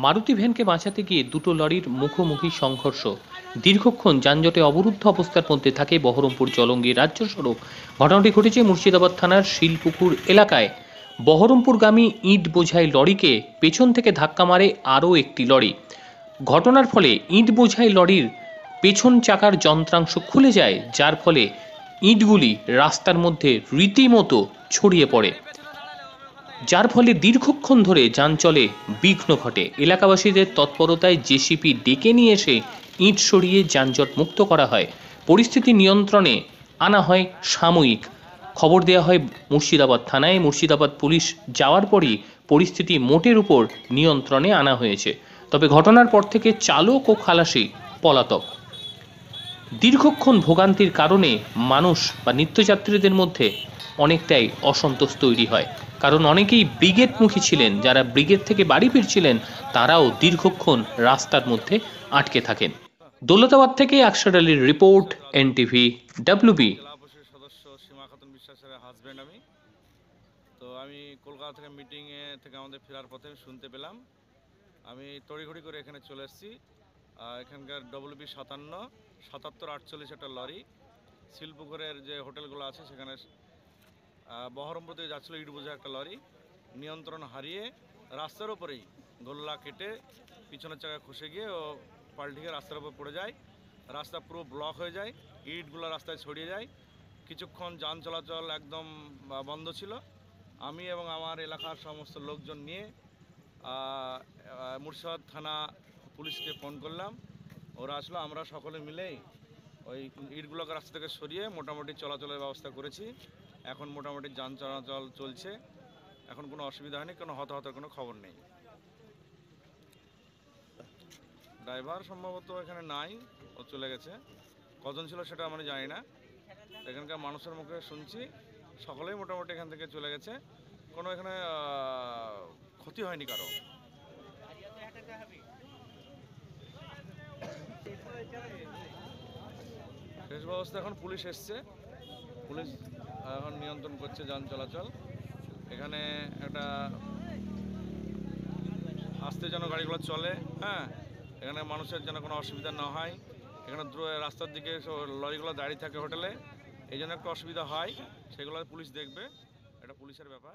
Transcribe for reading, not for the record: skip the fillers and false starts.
মারুতি ভ্যানকে বাঁচাতে গিয়ে দুটো লরির মুখোমুখি সংঘর্ষ। দীর্ঘক্ষণ যানজটে অবরুদ্ধ অবস্থার মধ্যে থাকে বহরমপুর জলঙ্গি রাজ্য সড়ক। ঘটনাটি ঘটেছে মুর্শিদাবাদ থানার শিলপুকুর এলাকায়। বহরমপুরগামী ইট বোঝাই লরিকে পেছন থেকে ধাক্কা মারে আরও একটি লরি। ঘটনার ফলে ইট বোঝাই লরির পেছন চাকার যন্ত্রাংশ খুলে যায়, যার ফলে ইটগুলি রাস্তার মধ্যে রীতিমতো ছড়িয়ে পড়ে, যার ফলে দীর্ঘক্ষণ ধরে যান চলে বিঘ্ন ঘটে। এলাকাবাসীদের তৎপরতায় জেসিপি ডেকে নিয়ে এসে ইট সরিয়ে যানজট মুক্ত করা হয়। পরিস্থিতি নিয়ন্ত্রণে আনা হয় সাময়িক। খবর দেওয়া হয় মুর্শিদাবাদ থানায়। মুর্শিদাবাদ পুলিশ যাওয়ার পরই পরিস্থিতি মোটের উপর নিয়ন্ত্রণে আনা হয়েছে। তবে ঘটনার পর থেকে চালক ও খালাসি পলাতক। দীর্ঘক্ষণ ভোগান্তির কারণে মানুষ বা নিত্যযাত্রীদের মধ্যে অনেকটাই অসন্তোষ তৈরি হয়, কারণ অনেকেই ব্রিগেডমুখী ছিলেন। যারা ব্রিগেড থেকে বাড়ি ফিরছিলেন তারাও দীর্ঘক্ষণ রাস্তার মধ্যে আটকে থাকেন। দৌলতাবাদ থেকে আকসার আলীর রিপোর্ট, এনটিভি WB। জেলা পরিষদ সদস্য সীমা খাতুন বিশ্বাসের হাজব্যান্ড আমি কলকাতা থেকে মিটিংয়ে থেকে আমাদের ফেরার পথে শুনতে পেলাম। আমি তড়িঘড়ি করে এখানে চলে এসেছি। এখানকার WB 57 77 48 একটা লরি শিলপুকুরের যে হোটেলগুলো আছে সেখানে বহরমপুর থেকে যাচ্ছিল ইট বোঝা একটা লরি নিয়ন্ত্রণ হারিয়ে রাস্তার উপরেই গোল্লা কেটে পিছনের চাকা খসে গিয়ে ও পাল্টি গিয়ে রাস্তার উপর পড়ে যায়। রাস্তা পুরো ব্লক হয়ে যায়, ইটগুলো রাস্তায় ছড়িয়ে যায়। কিছুক্ষণ যান চলাচল একদম বন্ধ ছিল। আমি এবং আমার এলাকার সমস্ত লোকজন নিয়ে মুর্শিদাবাদ থানা পুলিশকে ফোন করলাম। ওরা আসলো, আমরা সকলে মিলেই ওই ইটগুলোকে রাস্তা থেকে সরিয়ে মোটামুটি চলাচলের ব্যবস্থা করেছি। এখন মোটামুটি যান চলাচল চলছে, এখন কোনো অসুবিধা হয়নি, কোনো হতাহতের কোনো খবর নেই। ড্রাইভার সম্ভবত এখানে নাই, ও চলে গেছে। কজন ছিল সেটা আমি জানি না। এখানকার মানুষের মুখে শুনছি সকলেই মোটামুটি এখান থেকে চলে গেছে, কোনো এখানে ক্ষতি হয়নি কারো। শেষ ব্যবস্থা এখন পুলিশ এসছে, পুলিশ এখন নিয়ন্ত্রণ করছে যান চলাচল। এখানে একটা আস্তে যেন গাড়িগুলো চলে, হ্যাঁ, এখানে মানুষের যেন কোনো অসুবিধা না হয়। এখানে রাস্তার দিকে লরিগুলো দাঁড়িয়ে থাকে হোটেলে, এই জন্য একটু অসুবিধা হয়, সেগুলো পুলিশ দেখবে, এটা পুলিশের ব্যাপার।